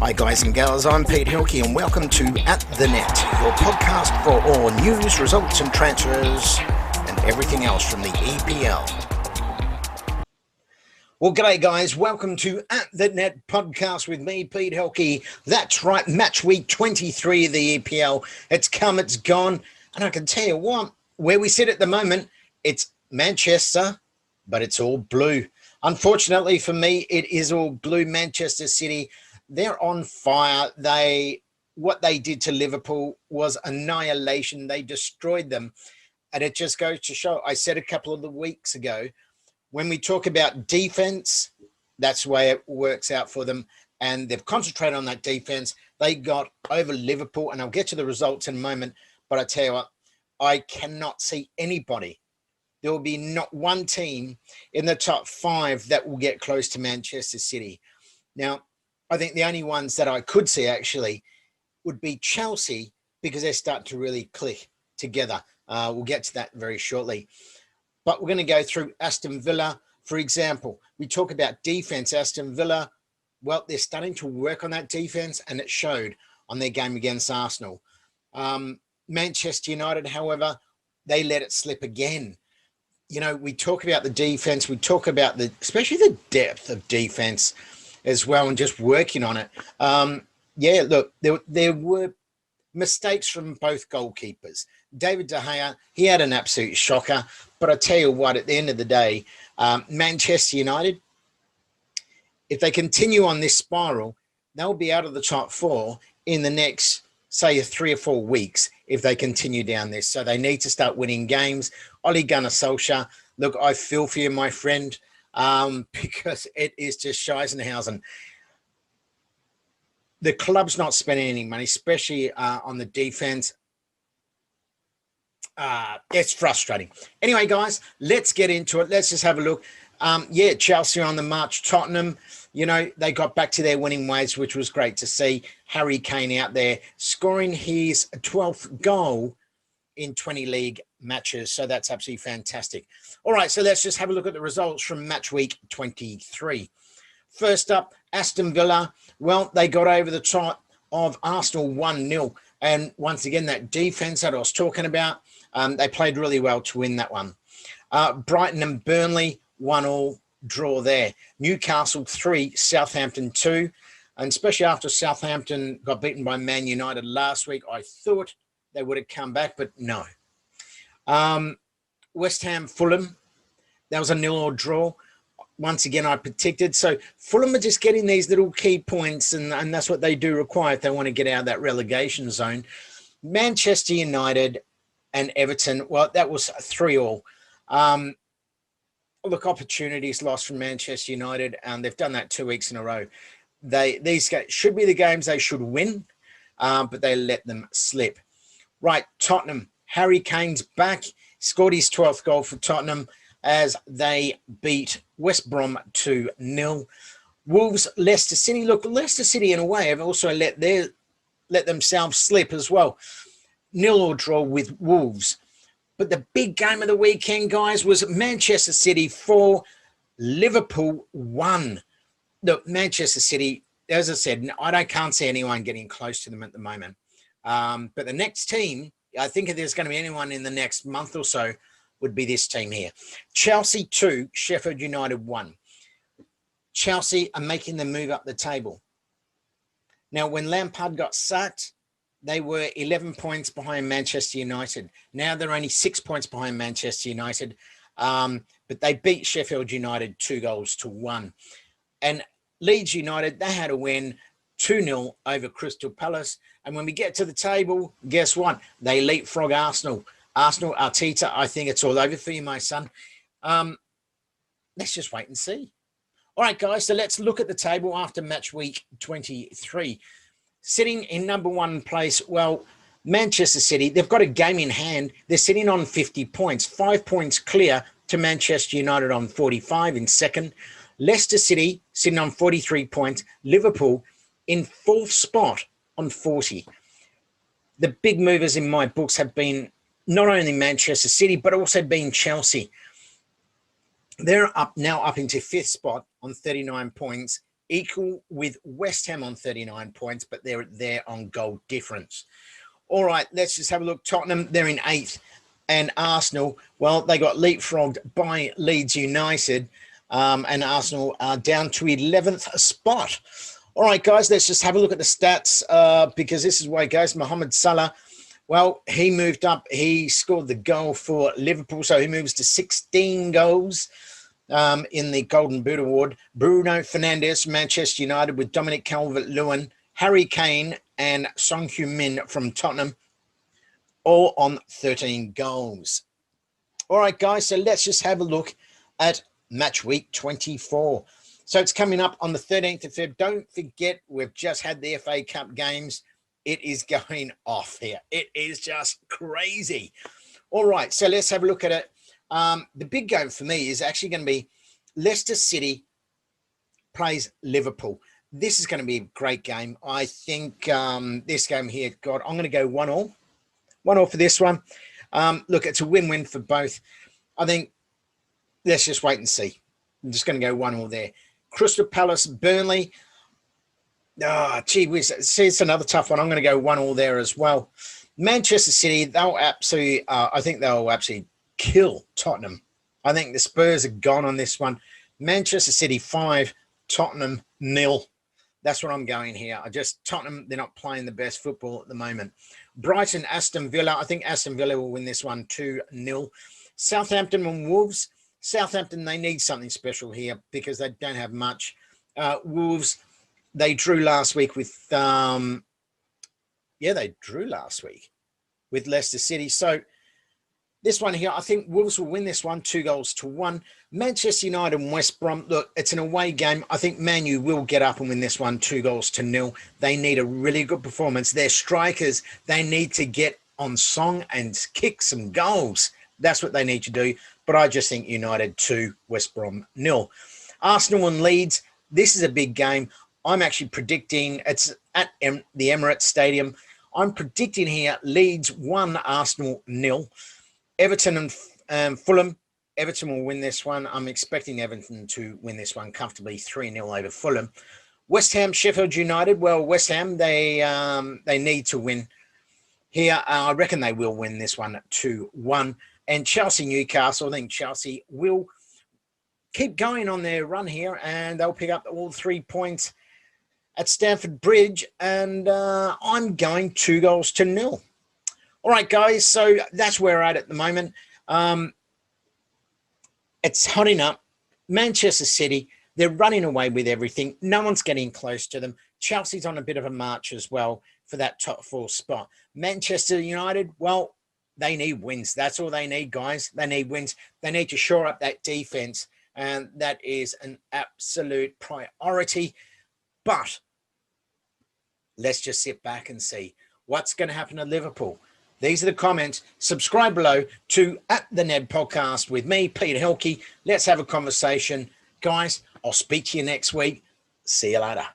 Hi guys and gals, I'm Pete Hilke and welcome to At The Net, your podcast for all news, results and transfers and everything else from the EPL. Well, g'day guys, welcome to At The Net podcast with me, Pete Hilke. That's right, match week 23 of the EPL. It's come, it's gone, and I can tell you what, where we sit at the moment, it's Manchester, but it's all blue. Unfortunately for me, it is all blue. Manchester City, they're on fire. What they did to Liverpool was annihilation. They destroyed them. And it just goes to show, I said a couple of the weeks ago, when we talk about defense, that's the way it works out for them. And they've concentrated on that defense. They got over Liverpool, and I'll get to the results in a moment. But I tell you what, I cannot see anybody. There will be not one team in the top 5 that will get close to Manchester City. Now, I think the only ones that I could see actually would be Chelsea, because they're starting to really click together. We'll get to that very shortly. But we're going to go through Aston Villa, for example. We talk about defense. Aston Villa, well, they're starting to work on that defense, and it showed on their game against Arsenal. Manchester United, however, they let it slip again. You know, we talk about the defense. We talk about especially the depth of defense as well, and just working on it. Yeah, look, there were mistakes from both goalkeepers. David De Gea, he had an absolute shocker. But I tell you what, at the end of the day, Manchester United, if they continue on this spiral, they'll be out of the top 4 in the next, say, 3 or 4 weeks if they continue down this. So they need to start winning games. Ole Gunnar Solskjaer, look, I feel for you, my friend, because it is just Scheissenhausen. The club's not spending any money, especially on the defense. It's frustrating. Anyway, guys, let's get into it. Let's just have a look. Yeah, Chelsea on the march. Tottenham, you know, they got back to their winning ways, which was great to see. Harry Kane out there scoring his 12th goal in 20 league matches. So that's absolutely fantastic. All right, so let's just have a look at the results from match week 23. First up, Aston Villa. Well, they got over the top of Arsenal 1-0. And once again, that defense that I was talking about, they played really well to win that one. Brighton and Burnley, 1-1 draw there. Newcastle 3, Southampton 2. And especially after Southampton got beaten by Man United last week, I thought they would have come back, but no. West Ham, Fulham, that was a 0-0 draw. Once again, I predicted. So Fulham are just getting these little key points, and that's what they do require if they want to get out of that relegation zone. Manchester United and Everton, well, that was 3-3. Look, opportunities lost from Manchester United, and they've done that 2 weeks in a row. These guys should be the games they should win, but they let them slip. Right, Tottenham. Harry Kane's back, scored his 12th goal for Tottenham as they beat West Brom 2-0. Wolves, Leicester City. Look, Leicester City in a way have also let themselves slip as well. 0-0 draw with Wolves. But the big game of the weekend, guys, was Manchester City 4, Liverpool 1. Look, Manchester City, as I said, I can't see anyone getting close to them at the moment. But the next team, I think if there's going to be anyone in the next month or so, would be this team here. Chelsea 2, Sheffield United 1. Chelsea are making the move up the table. Now, when Lampard got sacked, they were 11 points behind Manchester United. Now they're only 6 points behind Manchester United. But they beat Sheffield United 2-1. And Leeds United, they had a win 2-0 over Crystal Palace. And when we get to the table, guess what? They leapfrog Arsenal. Arsenal, Arteta, I think it's all over for you, my son. Let's just wait and see. All right, guys, so let's look at the table after match week 23. Sitting in number 1 place, well, Manchester City, they've got a game in hand. They're sitting on 50 points, 5 points clear to Manchester United on 45 in second. Leicester City sitting on 43 points. Liverpool in 4th spot on 40. The big movers in my books have been not only Manchester City, but also been Chelsea. They're now up into 5th spot on 39 points equal with West Ham on 39 points, but they're there on goal difference. All right, let's just have a look. Tottenham, they're in 8th. And Arsenal, well, they got leapfrogged by Leeds United. And Arsenal are down to 11th spot. All right, guys, let's just have a look at the stats because this is where it goes. Mohamed Salah, well, he moved up. He scored the goal for Liverpool, so he moves to 16 goals in the Golden Boot Award. Bruno Fernandes, Manchester United, with Dominic Calvert-Lewin, Harry Kane, and Son Heung-min from Tottenham, all on 13 goals. All right, guys, so let's just have a look at match week 24. So it's coming up on the 13th of Feb. Don't forget, we've just had the FA Cup games. It is going off here. It is just crazy. All right, so let's have a look at it. The big game for me is actually going to be Leicester City plays Liverpool. This is going to be a great game. I think this game here, God, I'm going to go 1-1. 1-1 for this one. Look, it's a win-win for both. I think let's just wait and see. I'm just going to go 1-1 there. Crystal Palace, Burnley. Gee whiz. See, it's another tough one. I'm going to go 1-1 there as well. Manchester City, they'll absolutely, I think they'll absolutely kill Tottenham. I think the Spurs are gone on this one. Manchester City 5, Tottenham 0. That's what I'm going here. Tottenham, they're not playing the best football at the moment. Brighton, Aston Villa. I think Aston Villa will win this one 2-0. Southampton and Wolves. Southampton, they need something special here because they don't have much. Wolves, they drew last week with, they drew last week with Leicester City. So this one here, I think Wolves will win this one 2-1. Manchester United and West Brom. Look, it's an away game. I think Man U will get up and win this one 2-0. They need a really good performance. Their strikers, they need to get on song and kick some goals. That's what they need to do. But I just think United 2, West Brom 0. Arsenal and Leeds. This is a big game. I'm actually predicting it's at the Emirates Stadium. I'm predicting here Leeds 1, Arsenal 0. Everton and Fulham. Everton will win this one. I'm expecting Everton to win this one comfortably 3-0 over Fulham. West Ham, Sheffield United. Well, West Ham, they need to win here. I reckon they will win this one 2-1. And Chelsea, Newcastle. I think Chelsea will keep going on their run here and they'll pick up all 3 points at Stamford Bridge. And I'm going 2-0. All right, guys, so that's where we're at the moment. It's hotting up. Manchester City, they're running away with everything. No one's getting close to them. Chelsea's on a bit of a march as well for that top 4 spot. Manchester United, well, they need wins. That's all they need, guys. They need wins. They need to shore up that defense, and that is an absolute priority. But let's just sit back and see what's going to happen to Liverpool. These are the comments. Subscribe below to At The Ned Podcast with me, Peter Helke. Let's have a conversation. Guys, I'll speak to you next week. See you later.